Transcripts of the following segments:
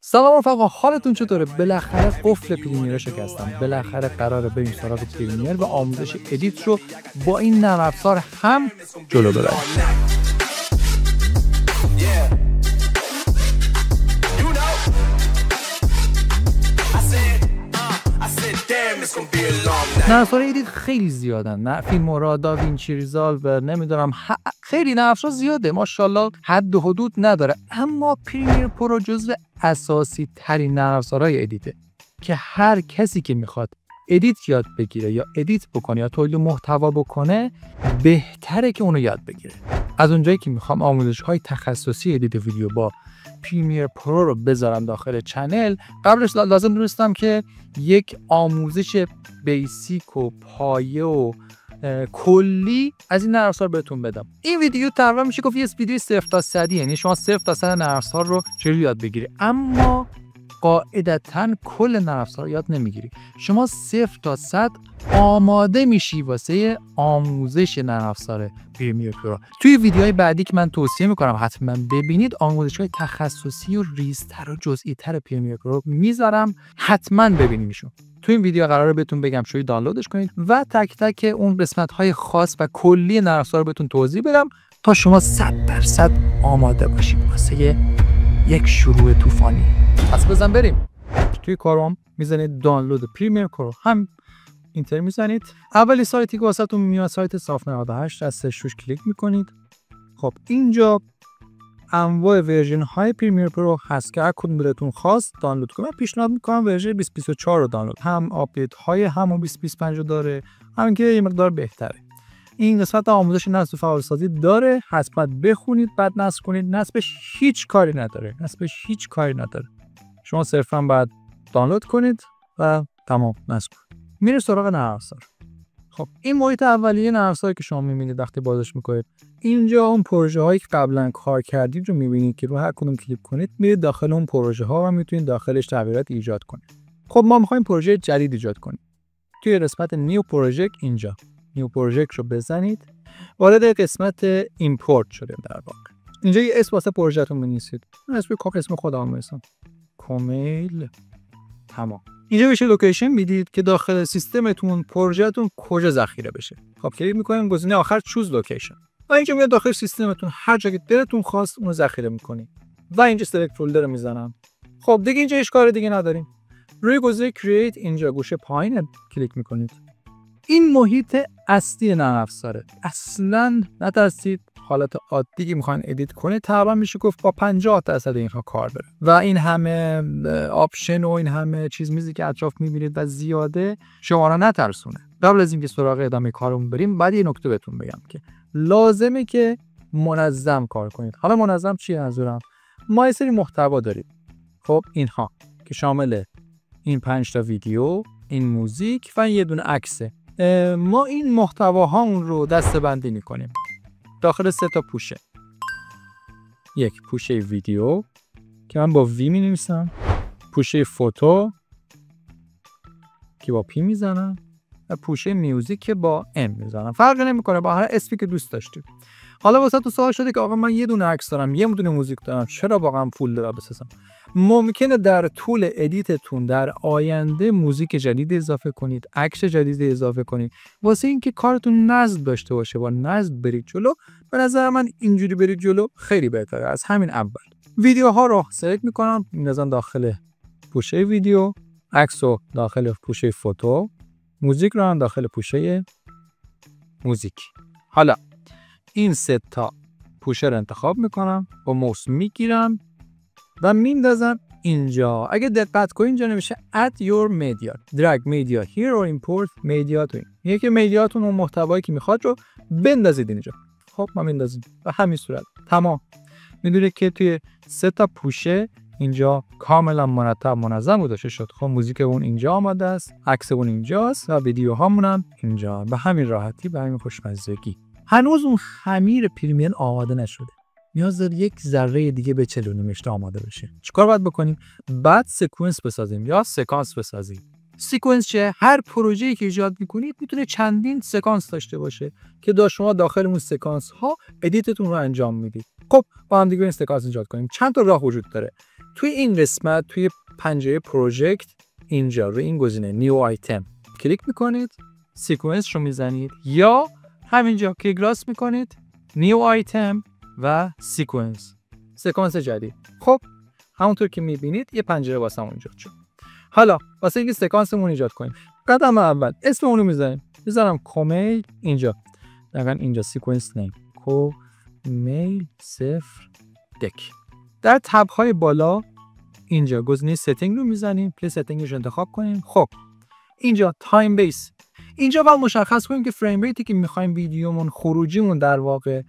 سلام رفقا، حالتون چطوره؟ بالاخره قفل پریمیر شکستم. بالاخره قراره بریم سراغ پریمیر و آموزش ادیت رو با این نرم افزار هم جلو ببریم. نرم افزار ادیت خیلی زیادن، نه فیلمورا، داوینچی ریزالور، نمیدونم خیلی نرم افزار زیاده، ماشاءالله حد و حدود نداره. اما پریمیر پرو جزو اساسی ترین نرم افزارهای ادیته که هر کسی که میخواد ادیت یاد بگیره یا ادیت بکنه یا تولید محتوا بکنه بهتره که اونو یاد بگیره. از اونجایی که میخوام آموزش‌های تخصصی ادیت ویدیو با پریمیر پرو رو بذارم داخل چنل، قبلش لازم دونستم که یک آموزش بیسیک و پایه و کلی از این نرم افزار بهتون بدم. این ویدیو تقریبا میشه گفت یه ویدیو 0 تا 100، یعنی شما 0 تا 100 نرم افزار رو چجوری یاد بگیری، اما قاعدتاً کل نرم افزار یاد نمیگیری. شما 0 تا 100 آماده میشی واسه آموزش نرم افزار پریمیر پرو. توی ویدیوهای بعدی که من توصیه میکنم حتما ببینید، آموزش‌های تخصصی و ریزتر و جزئی‌تر پریمیر پرو میذارم، حتما ببینیدشون. تو این ویدیو قراره بهتون بگم چجوری دانلودش کنید و تک تک اون قسمت‌های خاص و کلی نرم افزار رو بهتون توضیح بدم تا شما 100% آماده باشید واسه یک شروع طوفانی. پس بزن بریم. توی کاروم میزنید دانلود پریمیر پرو، هم اینتر میزنید. اولی سایتی که واسهتون میاد سایت صاف 98 از روش کلیک میکنید. خب اینجا انواع ورژن های پریمیر پرو هست که هر کدوم دلتون خواست دانلود کنید. من پیشنهاد میکنم ورژن 2024 رو دانلود، هم آپدیت های همون 2025 داره، همین که یه مقدار بهتره. این قسمت آموزش نصب فعالسازی داره، حتما بخونید بعد نصب کنید. نصبش هیچ کاری نداره. شما صرفا باید دانلود کنید و تمام نصب کنید. میره سراغ نرم افزار. خب این محیط اولیه نرم افزاری که شما می‌بینید وقتی بازش می‌کنید، اینجا اون پروژه هایی که قبلا کار کردید رو می‌بینید که رو هر کدوم کلیک کنید میرید داخل اون پروژه ها و میتونید داخلش تغییرات ایجاد کنید. خب ما می‌خوایم پروژه جدید ایجاد کنیم. توی قسمت نیو پروژکت اینجا نیو پروژکت رو بزنید، وارد قسمت ایمپورت شده در واقع. اینجا یه اسم واسه پروژهتون بنویسید. من اسم خودم می‌نویسم. کومیل. تمام. اینجا بشه لوکیشن میدید که داخل سیستمتون پروژهتون کجا ذخیره بشه. خب کلیک می‌کنید گزینه آخر چوز لوکیشن. و اینجا میاد داخل سیستمتون هر جا که دلتون خواست اون رو ذخیره می‌کنید. و اینجا سلکت فولدر رو میزنم. خب دیگه اینجا هیچ کار دیگه نداریم. روی گزینه کرییت اینجا گوشه پایین کلیک می‌کنید. این محیط اصلی نرم افزاره. اصلاً نترسید. حالت عادی که میخواین ادیت کنید تقریبا میشه گفت با 50% اینها کار بره و این همه آپشن و این همه چیز میزی که اطراف میبینید و زیاده شما را نترسونه. قبل از اینکه سراغ ادامه کارمون بریم بعد یه نکته بهتون بگم که لازمه که منظم کار کنید. حالا منظم چیه منظورم؟ ما یه سری محتوا داریم. خب اینها که شامل این 5 تا ویدیو، این موزیک و یه دونه عکسه. ما این محتواهامون رو دسته‌بندی می‌کنیم داخل 3 تا پوشه. یک پوشه ویدیو که من با وی می‌نویسم، پوشه فوتو که با پی میزنم و پوشه میوزیک که با ام میزنم. فرقی نمی‌کنه، با هر اسمی که دوست داشتید. حالا واسه تو سوال شده که آقا من یه دونه عکس دارم، یه دونه موزیک دارم، چرا واقعا فولدر بسازم؟ ممکنه در طول ادیتتون در آینده موزیک جدید اضافه کنید، عکس جدید اضافه کنید. واسه اینکه کارتون نظم داشته باشه، با نظم برید جلو، به نظر من اینجوری برید جلو خیلی بهتره از همین اول. ویدیوها رو سلکت میکنم، میذارم داخل پوشه ویدیو، عکس رو داخل پوشه فوتو، موزیک رو هم داخل پوشه موزیک. حالا این 3 تا پوشه رو انتخاب میکنم، با موس میگیرم و میندازم اینجا. اگه دقت کنید اینجا نمیشه add your media, drag media here or import media to in. یعنی که مدیاتون اون محتوایی که میخواد رو بندازید اینجا. خب ما میندازیم و همین صورت تمام. میدونید که توی 3 تا پوشه اینجا کاملا مرتب منظم گذاشته شد. خب موزیک اون اینجا آماده است، عکس اون اینجاست و ویدیوهامون هم اینجا. به همین راحتی، به همین خوشمزگی. هنوز اون خمیر پریمیر آماده نشده. نیاز داره یک ذره دیگه به 49 مشت آماده بشه. چیکار باید بکنیم؟ بعد سکونس بسازیم یا سکانس بسازیم. سکونس چه؟ هر پروژه‌ای که ایجاد می‌کنید میتونه چندین سکانس داشته باشه که شما داخل اون سکانس ها ادیتتون رو انجام میدید. خب با هم دیگه این سکانس ایجاد کنیم. چند تا راه وجود داره. توی این قسمت توی پنجره پروژکت اینجا روی این گزینه نیو آیتم کلیک میکنید، سیکونس رو میزنید یا همینجا کلیک راست میکنید، نیو آیتم و سیکونس جدید. خب همونطور که میبینید یه پنجره واسه ایجاد شد. حالا واسه اینکه سکانسمون ایجاد کنیم، قدم اول اسممون رو میذارم کومیل اینجا، دقیقاً اینجا سیکونس نیم کومیل 0 دک. در تب های بالا اینجا گزینه ستینگ رو میزنیم، پلی ستینگش رو انتخاب کنیم. خب اینجا تایم بیس، اینجا باید مشخص کنیم که فریم ریتی که میخوایم ویدیومون خروجیمون در واقع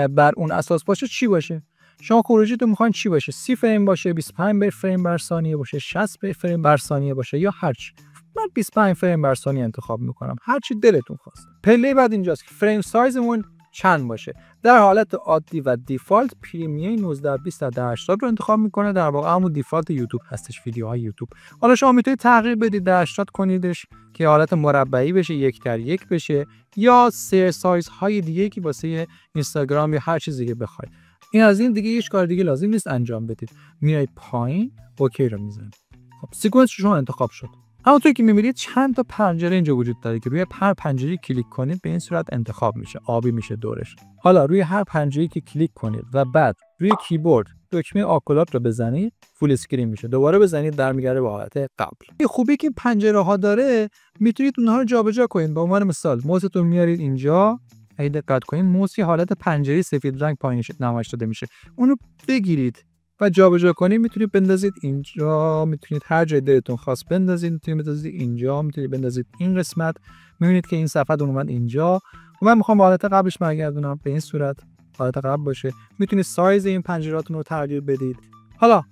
بر اون اساس باشه چی باشه. شما خروجیتون میخواین چی باشه؟ 30 فریم باشه، 25 فریم بر ثانیه باشه، 60 فریم بر ثانیه باشه یا هر چی. من 25 فریم بر ثانیه انتخاب میکنم، هر چی دلتون خواست. پلی بعد اینجاست که فریم سایزمون چند باشه. در حالت عادی و دیفالت پریمیوم 1920 در 80 رو انتخاب میکنه، در واقع همون دیفالت یوتیوب هستش، ویدیوهای یوتیوب. حالا شما میتونید تغییر بدید، در 80 کنیدش که حالت مربعی بشه، 1:1 بشه، یا سه سایز های دیگه که واسه اینستاگرام یا هر چیز دیگه بخواید. این از این دیگه هیچ کار دیگه لازم نیست انجام بدید. میایید پایین اوکی رو میزنید. خب سیکونس شما انتخاب شد. همونطور که می‌بینید چند تا پنجره اینجا وجود داره که روی هر پنجره کلیک کنید به این صورت انتخاب میشه، آبی میشه دورش. حالا روی هر پنجره که کلیک کنید و بعد روی کیبورد دکمه آکولات رو بزنید فول اسکرین میشه، دوباره بزنید در میگره به حالت قبل. این خوبی که پنجره ها داره میتونید اونها رو جابجا کنید. به عنوان مثال موستون میارید اینجا، اگه دقت کنید موس حالت پنجره سفید رنگ پایینش نمایش داده میشه، اونو بگیرید و جابجا کنید، میتونید بندازید اینجا، میتونید هر جای دلتون خواست بندازید، میتونید بندازید اینجا، میتونید بندازید این قسمت. میبینید که این صفحه اومد اینجا و من میخوام به حالت قبلش برگردونم، به این صورت حالت قبل باشه. میتونید سایز این پنجراتون رو تغییر بدید. حالا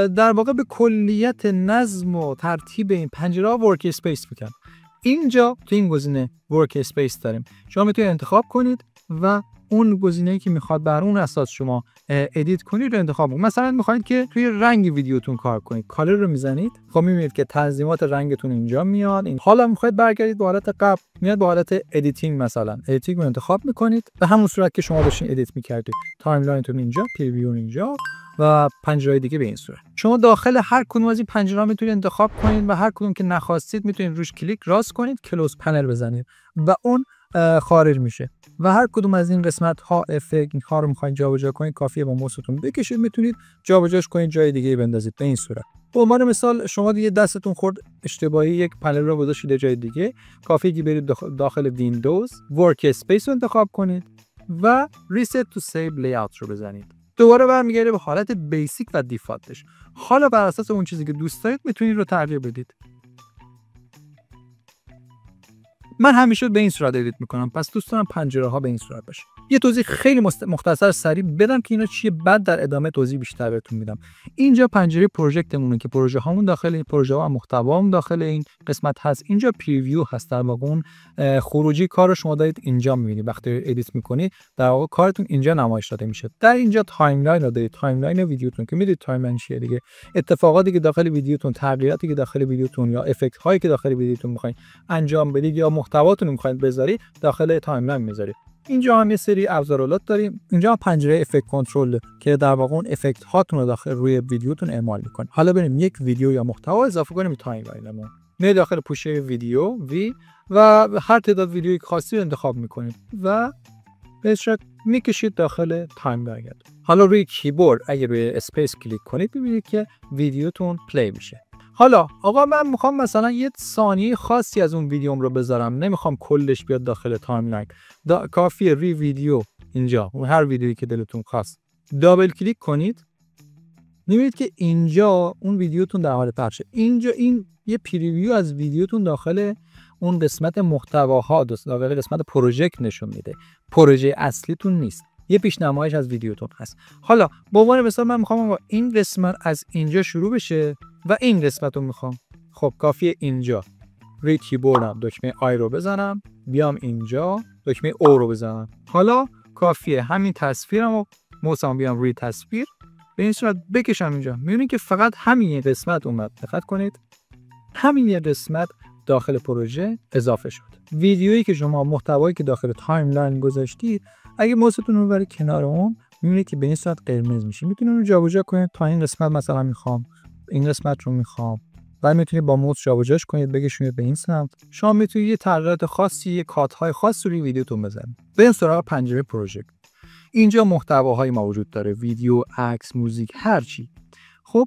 در واقع به کلیت نظم و ترتیب این پنجره‌ها ورک اسپیس میگن. اینجا تو این گزینه ورک اسپیس داریم، شما میتونید انتخاب کنید و اون گزینه‌ای که میخواد بر اون اساس شما ادیت کنید رو انتخاب کنید. مثلا میخواید که توی رنگ ویدیوتون کار کنید، کالر رو میزنید، خب میبینید که تنظیمات رنگتون اینجا میاد. حالا میخواید برگردید به حالت قبل، میاد به حالت ادیتینگ، مثلا ادیتینگ رو انتخاب میکنید به همون صورت که شما داشتین ادیت میکردید. تایملاینتون اینجا، پریویو اینجا و پنجره‌های دیگه به این صورت. شما داخل هر کدوم از این پنجره‌ها میتونید انتخاب کنید و هر کدوم که نخواستید میتونید روش کلیک راست کنید، کلوز پنل بزنید و اون خارج میشه. و هر کدوم از این قسمت ها افکت ها رو میخواید جابجا کنید، کافیه با موستون بکشید، میتونید جابجاش کنید، جای دیگه بندازید به این صورت. به عنوان مثال شما دیگه دستتون خورد اشتباهی یک پنل رو گذاشتید جای دیگه، کافیه که برید داخل ویندوز ورک اسپیس رو انتخاب کنید و ریست تو سیو لی‌آوت رو بزنید. دوباره برمیگرده به حالت بیسیک و دیفالتش. حالا بر اساس اون چیزی که دوست دارید میتونید رو تغییر بدید. من همیشه به این صورت ادیت میکنم، پس دوست دارم پنجره ها به این صورت باشه. یه توضیح خیلی مختصر سریع بدم که اینا چیه، بعد در ادامه توضیح بیشتر بهتون میدم. اینجا پنجره پروژکتمونه که پروژه هامون داخل این پروژه ها، محتوامون داخل این قسمت هست. اینجا پریویو هست، در واقع اون خروجی کار رو شما دارید اینجا میبینید. وقتی ادیت میکنید در واقع کارتون اینجا نمایش داده میشه. در اینجا تایملاین رو دارید، تایملاین ویدیوتون که میدونید تایملاین چیه دیگه، اتفاقاتی که داخل ویدیوتون، تغییراتی که داخل ویدیوتون یا افکت هایی که داخل ویدیوتون میخواین انجام بدید یا محتواتون میخواید بذارید داخل تایملاین میذارید. اینجا هم یه سری ابزارالات داریم. اینجا پنجره افکت کنترل که در واقع اون افکت هاتون رو داخل روی ویدیوتون اعمال میکنه. حالا بریم یک ویدیو یا محتوا اضافه کنیم به تایملاینمون. میاد داخل پوشه ویدیو و هر تعداد ویدیویی که خاصی رو انتخاب میکنید و به صورت میکشید داخل تایملاین. حالا روی کیبورد اگه روی اسپیس کلیک کنید ببینید که ویدیوتون پلی میشه. حالا آقا من میخوام مثلا یه ثانیه خاصی از اون ویدیوم رو بذارم، نمیخوام کلش بیاد داخل تایملاین. کافیه روی ویدیو اینجا هر ویدیویی که دلتون خواست دابل کلیک کنید، میبینید که اینجا اون ویدیوتون در حال پخشه. اینجا این یه پریویو از ویدیوتون داخل اون قسمت محتواها، داخل قسمت پروژکت نشون میده، پروژه اصلیتون نیست، یه پیشنمایش از ویدیوتون هست. حالا به عنوان مثال من میخوام این قسمت از اینجا شروع بشه و این قسمت رو میخوام. خب کافیه اینجا روی کیبوردم دکمه آی رو بزنم، بیام اینجا دکمه او رو بزنم. حالا کافیه همین تصویرمو موسم بیام روی تصویر به این صورت بکشم اینجا. میبینید که فقط همین قسمت اومد. دقت کنید همین قسمت داخل پروژه اضافه شد. ویدیویی که شما، محتوایی که داخل تایملاین گذاشتید، اگه موستون رو ببرید کنار اون می‌بینید که به این صورت قرمز میشه. میتونید رو جابجا کنید تا این قسمت مثلا میخوام، این قسمت رو میخوام. بعد میتونید با موس جابجاش کنید، بکشونید به این سمت. شما میتونید یه تغییرات خاصی، یه کات‌های خاصی روی ویدیوتون بزنید. بریم سراغ پنجره پروژکت. اینجا محتواهای موجود داره، ویدیو، عکس، موزیک، هر چی. خب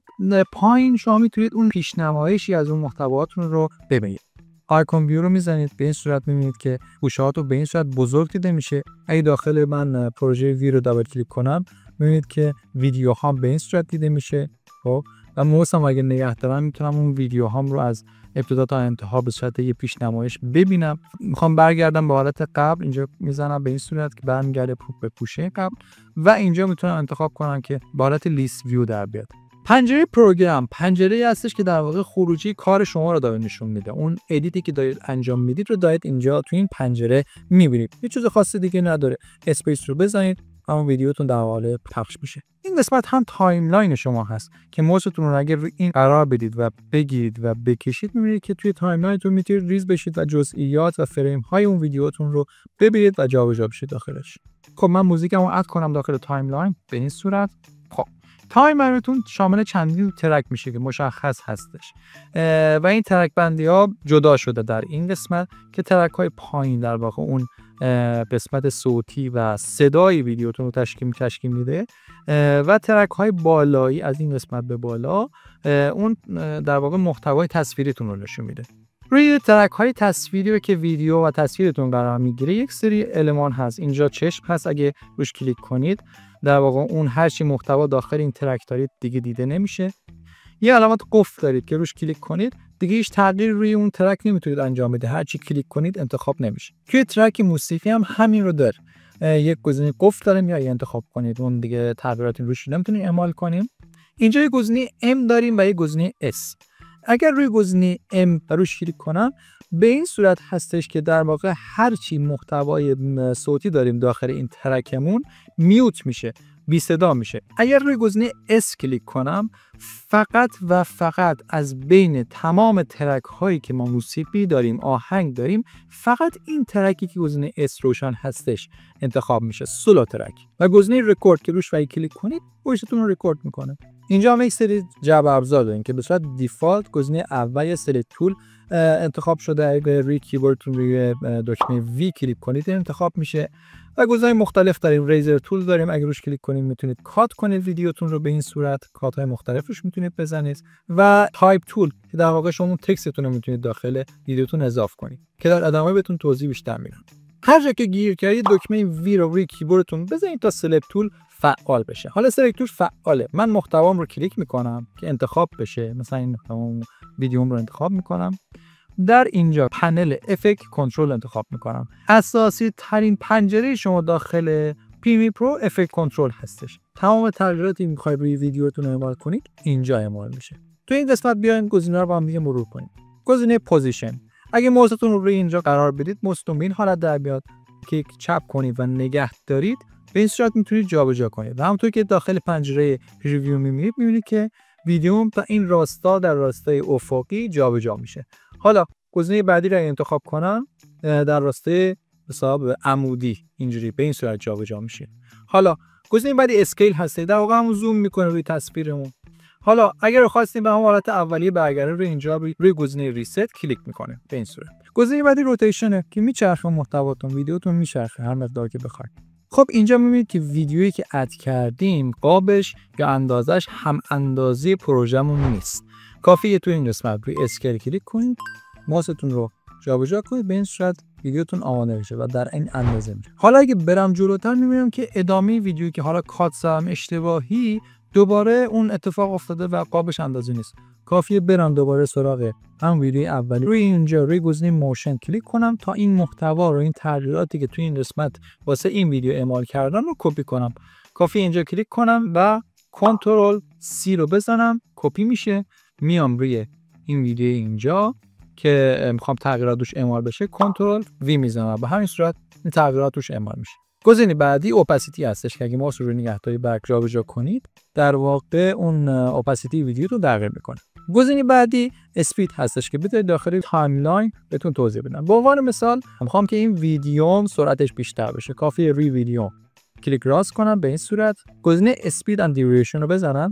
پایین شما میتونید اون پیشنمایشی از اون محتواتون رو ببینید. آیکون ویو رو میزنید، به این صورت میبینید که گوشه‌هاتون به این صورت بزرگ دیده میشه. اگه داخل من پروژه ویو رو دابل کلیک کنم، میبینید که ویدیوهام به این صورت دیده میشه. خب و موسم اگه نگه دارم میتونم اون ویدیوهام رو از ابتدا تا انتها به صورت یه پیشنمایش ببینم. میخوام برگردم به حالت قبل، اینجا میزنم به این صورت که برمیگرده به پوشه قبل و اینجا میتونم انتخاب کنم که به حالت لیست ویو در بیاد. پنجره پروگرام پنجره‌ای هستش که در واقع خروجی کار شما رو داره نشون میده. اون ادیتی که دارید انجام میدید رو دارید اینجا تو این پنجره میبینید. هیچ چیز خاصی دیگه نداره. اسپیس رو بزنید، همون ویدیوتون در حال پخش میشه. این قسمت هم تایملاین شما هست که موستون رو اگه روی این قرار بدید و بگیرید و بکشید، میبینید که توی تایملاینتون میتونید ریز بشید و جزئیات و فریم های اون ویدیوتون رو ببینید و جابجا بشید داخلش. خب من موزیکمو اد کنم داخل تایملاین به این صورت. خب تایمرتون شامل چندین ترک میشه که مشخص هستش و این ترک بندی ها جدا شده در این قسمت که ترک های پایین در واقع اون قسمت صوتی و صدای ویدیوتون رو تشکیل میده و ترک های بالایی از این قسمت به بالا اون در واقع محتوای تصویریتون رو نشون میده. روی ترک های تصویری رو که ویدیو و تصویرتون قرار میگیره یک سری المان هست. اینجا چشم هست، اگه روش کلیک کنید در واقع اون هر چی محتوا داخل این ترک دارید دیگه دیده نمیشه. یه علامت قفل دارید که روش کلیک کنید دیگه هیچ تغییری روی اون ترک نمیتونید انجام بده، هر چی کلیک کنید انتخاب نمیشه. توی ترک موسیقی هم همین رو داره، یک گزینه قفل داریم یا انتخاب کنید، اون دیگه تغییراتی روش نمیتونید اعمال کنیم. اینجا یه گزینه M داریم و یه گزینه S. اگر روی گزینه M روش کلیک کنم به این صورت هستش که در واقع هر چی محتوای صوتی داریم داخل این ترکمون میوت میشه، بی صدا میشه. اگر روی گزینه S کلیک کنم فقط و فقط از بین تمام ترک هایی که ما موسیقی داریم، آهنگ داریم، فقط این ترکی که گزینه S روشن هستش انتخاب میشه، سولو ترک. و گزینه رکورد که روش کلیک کنید گوشتون رو رکورد میکنه. اینجا هم یک سری جعبه ابزار داریم که به صورت دیفالت گزینه اول سلکت تول انتخاب شده. اگه روی کیبوردتون روی دکمه V کلیک کنید انتخاب میشه. و گزینه‌های مختلف داریم. ریزر تول داریم، اگه روش کلیک کنید میتونید کات کنید ویدیوتون رو به این صورت، کات‌های مختلف روش میتونید بزنید. و تایپ تول که در واقع شما تکستتون رو میتونید داخل ویدیوتون اضافه کنید که در ادامه بهتون توضیح بیشتر میدم. هر جا که گیر کردید دکمه V رو روی کیبوردتون بزنید تا سلکت تول فعال بشه. حالا سلکت تول فعاله، من محتوام رو کلیک میکنم که انتخاب بشه، مثلا این ویدیوم رو انتخاب میکنم. در اینجا پنل افکت کنترل انتخاب میکنم. اساسی ترین پنجره شما داخل پریمیر پرو افکت کنترل هستش. تمام تغییراتی که میخواید روی ویدیوتون اعمال کنید اینجا اعمال میشه. تو این قسمت بیاین گزینه‌ها رو با هم دیگه مرور کنیم. گزینه پوزیشن، اگه موستون رو روی اینجا قرار بدید موستون به این حالت در بیاد که چپ کنید و نگه دارید به این صورت میتونید جابجا کنید. و همونطور که داخل پنجره پریویو میبینید که ویدیوم تا این راستا در راستای افقی جابجا میشه. حالا گزینه بعدی رو انتخاب کنم در راستای حساب عمودی اینجوری به این صورت جابجا میشه. حالا گزینه بعدی اسکیل هست، در واقع همون زوم میکنه روی تصویرمون. حالا اگر خواستیم به همون حالت اولیه برگرده روی اینجا روی گزینه ریست کلیک میکنه به این صورت. گزینه بعدی روتیشنه که میچرخه محتواتون، ویدیوتون میچرخه هر مقدار که بخواید. خب اینجا میبینید که ویدیویی که اد کردیم قابش یا اندازش هم اندازه پروژمون نیست. کافیه تو این قسمت روی اسکیل کلیک کنید، ماوستون رو جابجا کنید به این صورت ویدیوتون آماده میشه و در این اندازه میشه. حالا اگه برم جلوتر میبینم که ادامه ویدیویی که حالا کات زدم اشتباهی دوباره اون اتفاق افتاده و قابش اندازه نیست. کافیه برم دوباره سراغ هم ویدیوی اولی، روی اینجا روی گزینه موشن کلیک کنم تا این محتوا رو، این تغییراتی که توی این قسمت واسه این ویدیو اعمال کردم رو کپی کنم. کافیه اینجا کلیک کنم و کنترل C رو بزنم، کپی میشه. میام روی این ویدیو اینجا که میخوام تغییرات روش اعمال بشه کنترل V میزنم و به همین صورت این تغییرات روش اعمال میشه. گزینه بعدی اوپاسیتی هستش که اگه ماوس رو نگهداری برق جابجا کنید در واقع اون اوپاسیتی ویدیو رو تغییر میکنه. گزینه بعدی اسپید هستش که بذارید داخل تایملاین بهتون توضیح بدم. به عنوان مثال میخوام که این ویدیوم سرعتش بیشتر بشه، کافیه روی ویدیو کلیک راست کنم به این صورت، گزینه اسپید اند دیوریشن رو بزنم.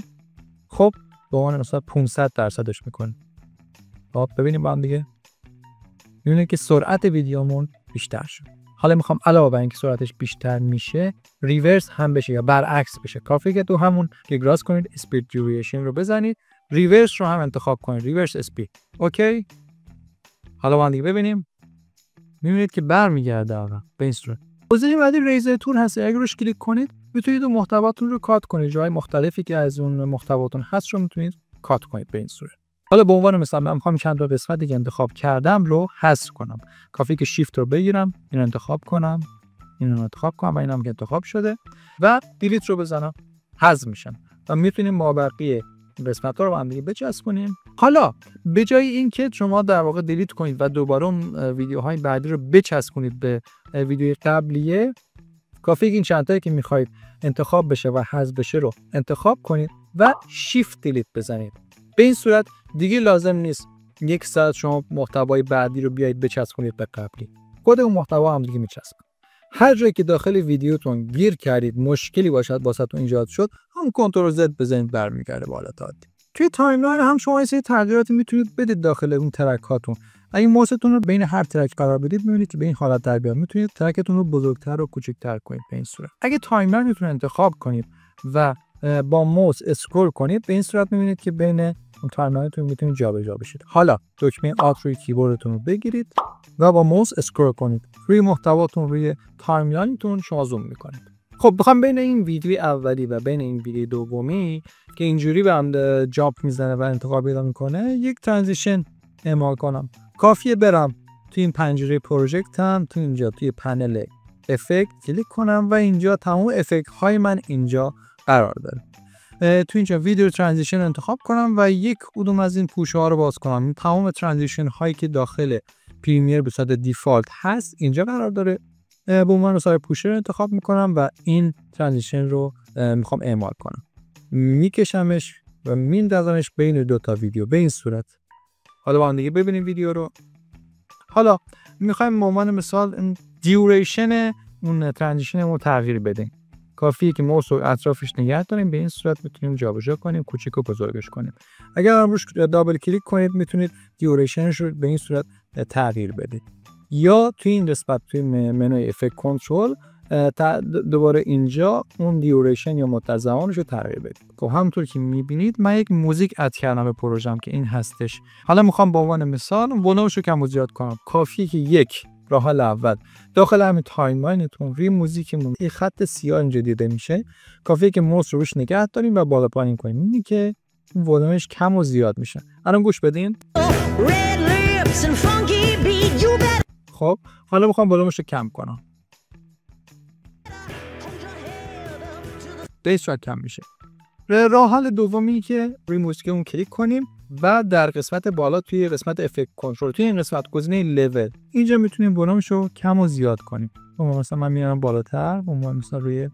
خب به عنوان مثلا 500% میکنه. خب ببینیم با هم دیگه. میبینید که سرعت ویدیومون بیشتر شد. حالا میخوام علاوه بر اینکه سرعتش بیشتر میشه ریورس هم بشه یا برعکس بشه. کافیه که تو همون کلیک راست کنید اسپید دیوریشن رو بزنید، ریورس رو هم انتخاب کنید، ریورس اسپید. اوکی. حالا با هم دیگه ببینیم. میبینید که برمیگرده آقا به این صورت. گزینه بعدی ریزر تول هست. اگه روش کلیک کنید میتونید اون محتواتون رو کات کنید. جای مختلفی که از اون محتواتون هست رو میتونید کات کنید به این صورت. حالا به عنوان مثال من میخوام چند تا قسمتی که انتخاب کردم رو حذف کنم. کافیه که شیفت رو بگیرم، این انتخاب کنم، این رو انتخاب کنم و اینم که انتخاب شده و دیلیت رو بزنم، حذف میشن و میتونیم مابقی قسمت‌ها رو با هم دیگه بچسبونیم. حالا به جای اینکه شما در واقع دیلیت کنید و دوباره اون ویدیوهای بعدی رو بچسبونید به ویدیوی قبلیه، کافیه که این چند تایی که میخواید انتخاب بشه و حذف بشه رو انتخاب کنید و شیفت دیلیت بزنید. به این صورت دیگه لازم نیست یک ساعت شما محتوای بعدی رو بیایید بچسبونید به قبلی. خود اون محتوا هم دیگه میچسبه. هر جایی که داخل ویدیوتون گیر کردید، مشکلی باشد واسهتون ایجاد شد، هم کنترل زد بزنید برمیگرده بالا تا عادی. توی تایملاین هم شما یه سری تغییراتی میتونید بدید داخل اون ترک هاتون. اگه ماوستون رو بین هر ترک قرار بدید میبینید که به این حالت در بیاد. میتونید ترکتون رو بزرگتر و کوچکتر کنید به این صورت. اگه تایملاینتون رو انتخاب کنید و با ماوس اسکرول کنید به این صورت میبینید که بین اون تایملاینتون میتونید جابجا بشید. حالا دکمه آلت روی کیبوردتون رو بگیرید و با ماوس اسکرول کنید. روی محتواتون روی تایملاینتون شما زوم میکنید. خب بخوام بین این ویدیو اولی و بین این ویدیو دومی که اینجوری به هم جامپ میزنه و انتقال پیدا میکنه یک ترانزیشن اعمال کنم. کافیه برم توی این پنجره پروژکتم، تو اینجا توی پنل افکت کلیک کنم و اینجا تمام افکت های من اینجا قرار داره. تو اینجا ویدیو ترانزیشن انتخاب کنم و یک کدوم از این پوشه ها رو باز کنم. تمام ترانزیشن هایی که داخل پریمیر به صورت دیفالت هست اینجا قرار داره. به عنوان مثال پوشه رو انتخاب میکنم و این ترانزیشن رو میخوام اعمال کنم. میکشمش و میندازمش بین دو تا ویدیو به این صورت. حالا با هم دیگه ببینیم ویدیو رو. حالا میخوایم به عنوان مثال دیوریشن اون ترانزیشن رو تغییر بدیم. کافیه که ماوس رو اطرافش نگه داریم، به این صورت میتونیم جابجا کنیم، کوچیک و بزرگش کنیم. اگر روش دابل کلیک کنید میتونید دیوریشنش رو به این صورت تغییر بدید. یا توی این قسمت توی منوی افکت کنترل دوباره اینجا اون دیوریشن یا مدت زمانش رو تغییر بدید. خب همونطور که میبینید من یک موزیک اد کردم به پروژم که این هستش. حالا میخوام به عنوان مثال ولومش رو کم و زیاد کنم. کافیه که یک راه حل اول داخل همین تایملاینتون روی موزیکمون یه خط سیاه اینجا دیده میشه. کافیه که ماوس رو روش نگه داریم و بالا پایین کنیم. میبینید که ولومش کم و زیاد میشه. الان گوش بدین. خب حالا میخوام ولومش رو کم کنم. به این صورت کم میشه. راه حل دومی که روی موزیکمون کلیک کنیم و در قسمت بالا توی قسمت افکت کنترل توی این قسمت گزینه لول اینجا میتونیم ولومش رو کم و زیاد کنیم. مثلا من میارم بالاتر، مثلا روی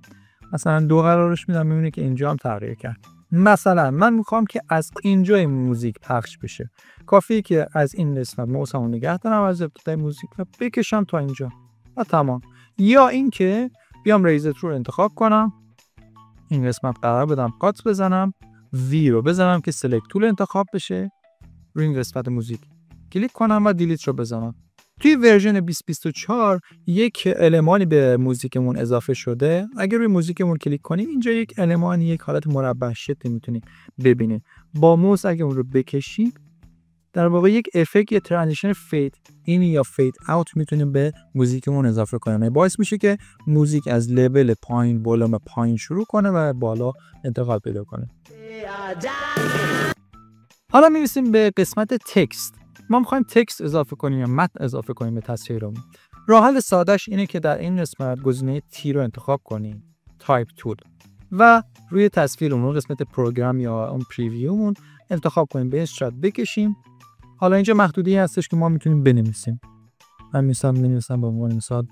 مثلا 2 قرارش میدم، میبینید که اینجا هم تغییر کرد. مثلا من میخوام که از اینجا این موزیک پخش بشه. کافیه که از این قسمت ماوسمو نگه دارم از ابتدای موزیک و بکشم تا اینجا و تمام. یا اینکه بیام ریزر تول رو انتخاب کنم، این قسمت قرار بدم کات بزنم، وی رو بزنم که سلکت تول انتخاب بشه، روی این قسمت موزیک کلیک کنم و دیلیت رو بزنم. توی ورژن 2024 یک المانی به موزیکمون اضافه شده. اگر روی موزیکمون کلیک کنیم اینجا یک المانی، یک حالت مربع شکلی میتونید ببینید. با موس اگه اون رو بکشید در واقع یک افکت یا ترانزیشن فید این یا فید اوت میتونیم به موزیکمون اضافه کنیم. باعث میشه که موزیک از لول پایین ولوم پایین شروع کنه و بالا انتقال پیدا کنه. حالا میرسیم به قسمت تکست. ما میخوایم تکست اضافه کنیم یا متن اضافه کنیم به تصویرمون. راه حل سادهش اینه که در این قسمت گزینه تی رو انتخاب کنیم، تایپ تول، و روی تصویرمون قسمت پروگرام یا اون پریویومون انتخاب کنیم، به این صورت بکشیم. حالا اینجا محدودی هستش که ما میتونیم بنویسیم. من می‌نویسم به عنوان مثال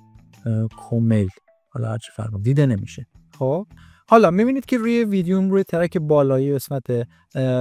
کومیل، حالا هر چی فرق دیده نمیشه. خب حالا میبینید که روی ویدیوم روی ترک بالایی قسمت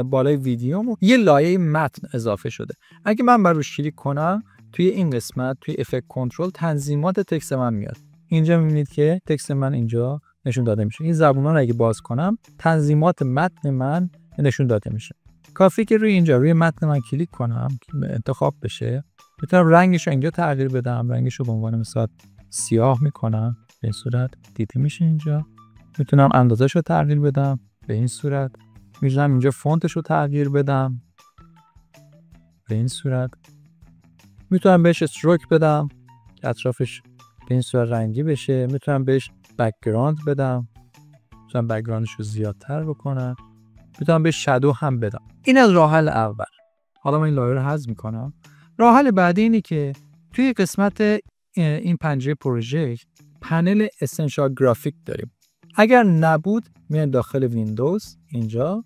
بالای ویدیوم یه لایه متن اضافه شده. اگه من بر روش کلیک کنم توی این قسمت توی افکت کنترل تنظیمات تکست من میاد. اینجا میبینید که تکست من اینجا نشون داده میشه. این زبونا رو اگه باز کنم تنظیمات متن من نشون داده میشه. کافی که روی اینجا روی متن من کلیک کنم که انتخاب بشه، میتونم رنگش رو اینجا تغییر بدم. رنگش رو به عنوان مثلا سیاه میکنم، به این صورت دیده میشه. اینجا میتونم اندازه‌ش رو تغییر بدم، به این صورت. میتونم اینجا فونتش رو تغییر بدم، به این صورت. میتونم بهش استروک بدم که اطرافش به این صورت رنگی بشه. میتونم بهش بک‌گراند بدم، میتونم بک‌گراندش رو زیادتر بکنم. میتونم بهش شادو هم بدم. این از راه حل اول. حالا من این لایه رو حذف میکنم. راه حل بعدی اینه که توی قسمت این پنجره پروژکت پنل اسنشال گرافیک داریم. اگر نبود میاد داخل ویندوز اینجا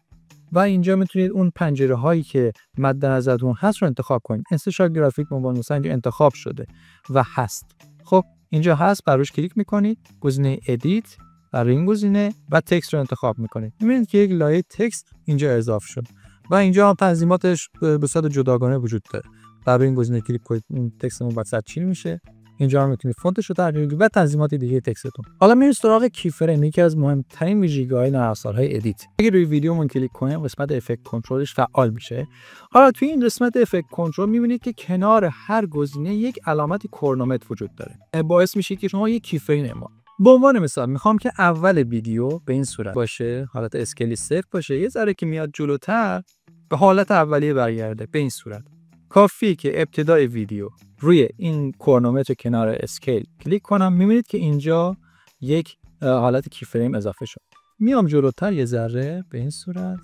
و اینجا میتونید اون پنجره هایی که مد نظرتون هست رو انتخاب کنید. اسنشال گرافیک به عنوان مثلا اینجا انتخاب شده و هست. خب اینجا هست، بر روش کلیک میکنید، گزینه ادیت و این گزینه و تکست رو انتخاب میکنید. میبینید که یک لایه تکست اینجا اضافه شد و اینجا هم تنظیماتش به صورت جداگانه وجود داره. برای این گزینه کلیک کنید، این تکستمون وسط چی میشه. اینجا هم میتونید فونتش رو تغییر بدید و تنظیمات دیگه تکستتون. حالا میریم سراغ کی فریم، یکی از مهمترین ویژگی‌های نرم افزارهای ادیت. اگه روی ویدیومون کلیک کنیم قسمت افکت کنترلش فعال میشه. حالا توی این قسمت افکت کنترل میبینید که کنار هر گزینه یک علامت کرونومتر وجود داره. باعث میشه که شما یک کی فریم اعمال. به عنوان مثال میخوام که اول ویدیو به این صورت باشه، حالت اسکیل 0 باشه، یه ذره که میاد جلوتر به حالت اولیه برگرده به این صورت. کافی که ابتدای ویدیو روی این کرونومتر کنار اسکیل کلیک کنم، میبینید که اینجا یک حالت کی فریم اضافه شد. میام جلوتر یه ذره به این صورت.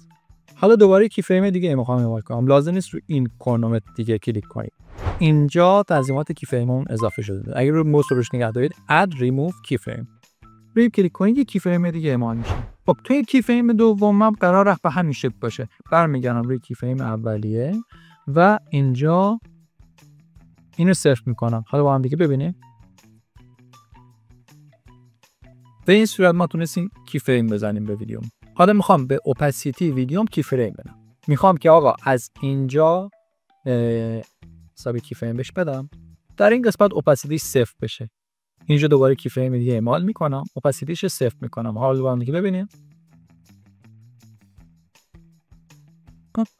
حالا دوباره کی فریم دیگه میخوام اعمال کنم، لازم نیست روی این کرونومتر دیگه کلیک کنید. اینجا تنظیمات کی فریممون اضافه شده. اگر روی موس روش نگاه دارید add remove keyframe روی کلیک کنید یک کی فریم دیگه اعمال میشه. خب توی کی فریم دومم قراره به همین شکل باشه. برمیگردم روی کی فریم اولیه و اینجا اینو صرف میکنم. حالا با هم دیگه ببینید. به این صورت ما تونستیم کی فریم بزنیم به ویدیوم. حالا میخوام به اوپاسیتی ویدیوم کی فریم بدم. میخوام که آقا از اینجا حساب کی فریم بهش بدم. در این قسمت اوپاسیتی 0 بشه. اینجا دوباره کی فریم دیگه اعمال میکنم، اوپاسیتیش 0 میکنم. حالا با هم دیگه ببینید.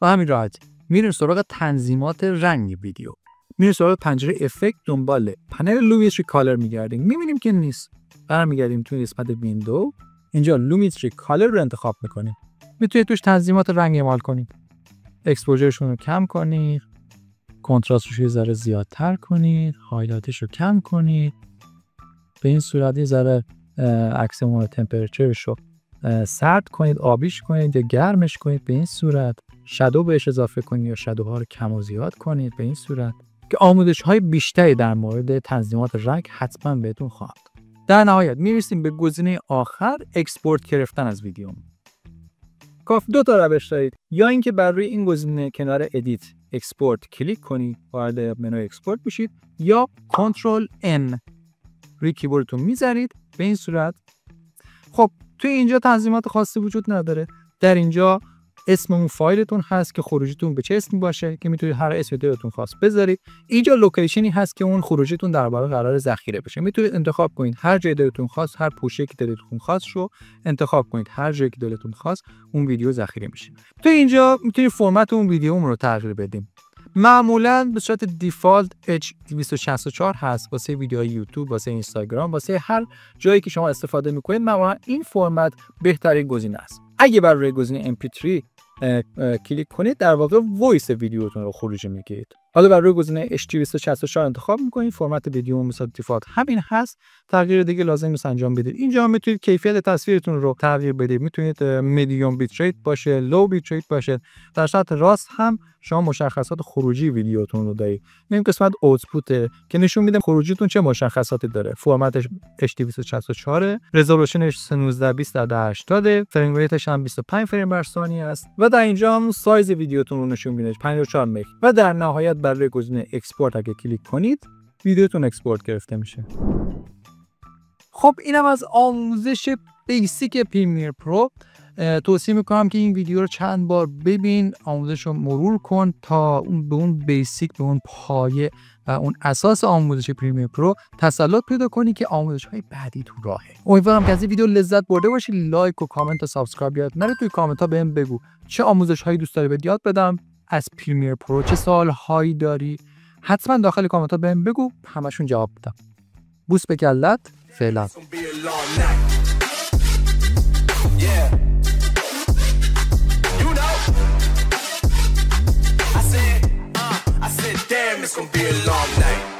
با همین راحت میریم سراغ تنظیمات رنگ ویدیو. میریم سراغ پنجره افکت، دنبال پنل لومیتری کالر میگردیم. میبینیم که نیست. برمیگردیم توی قسمت ویندو. اینجا لومیتری کالر رو انتخاب میکنیم. میتونید توش تنظیمات رنگ اعمال کنید. اکسپوژرشون رو کم کنید، کنتراستش رو یه ذره زیادتر کنید، هایلایتش رو کم کنید. به این صورت یه ذره عکسمون تمپرچرش رو سرد کنید، آبیش کنید یا گرمش کنید. به این صورت شادو بهش اضافه کنید یا شادوها رو کم و زیاد کنید. به این صورت که آموزش‌های بیشتری در مورد تنظیمات رنگ حتما بهتون خواهد. در نهایت میرسیم به گزینه آخر، اکسپورت گرفتن از ویدیو. کافی دو تا روش دارید. یا اینکه بر روی این گزینه کنار ادیت اکسپورت کلیک کنید، وارد منوی اکسپورت بشید، یا کنترل N روی کیبوردتون میذارید به این صورت. خب توی اینجا تنظیمات خاصی وجود نداره. در اینجا اسم اون فایلتون هست که خروجیتون به چه اسمی باشه که میتونید هر اسمی دلتون خواست بذارید. اینجا لوکیشنی هست که اون خروجیتون در واقع قرار ذخیره بشه. میتونید انتخاب کنید هر جای دلتون خواست، هر پوشه که دلتون خواست رو انتخاب کنید، هر جایی که دلتون خواست اون ویدیو ذخیره میشه. تو اینجا میتونید فرمت اون ویدیومون رو تغییر بدیم. معمولاً به صورت دیفالت H264 هست واسه ویدیوهای یوتیوب، واسه اینستاگرام، واسه هر جایی که شما استفاده میکنید. معمولاً این فرمت بهترین گزینه است. اگه بر روی گزینه MP3 کلیک کنید در واقع وایس ویدیوتون رو خروجی میگیرید. حالا بر روی گزینه H264 انتخاب میکنید، فرمت ویدیو مثلا دیفالت همین هست، تغییر دیگه لازم نیست انجام بدید. اینجا میتونید کیفیت تصویرتون رو تغییر بدید. میتونید میدیوم بیت ریت باشه، لو بیت ریت باشه. در سطح راست هم شما مشخصات خروجی ویدیوتون رو دارید. این قسمت اوتپوت که نشون میده خروجیتون چه مشخصاتی داره. فرمتش H264، رزولوشنش 1920x1080، فریم ریتش هم 25 فریم بر ثانیه است و در اینجا هم سایز ویدیوتون رو نشون میده 54 مگ. و در نهایت بر روی گزینه اکسپورت اگه کلیک کنید ویدیوتون اکسپورت گرفته میشه. خب اینم از آموزش بیسیک پریمیر پرو. توصیه میکنم که این ویدیو رو چند بار ببین، آموزش رو مرور کن تا به اون بیسیک، به اون پایه و اون اساس آموزش پریمیر پرو تسلط پیدا کنی که آموزش‌های بعدی تو راهه. امیدوارم که از این ویدیو لذت برده باشی. لایک و کامنت و سابسکرایب یاد نره. توی کامنت‌ها بهم بگو چه آموزش‌هایی دوست داری بهت یاد بدم از پریمیر پرو، چه سوال‌هایی داری. حتما داخل کامنت‌ها بهم بگو، همشون جواب میدم. بوس به کلت. فعلا. Damn, it's gonna be a long night.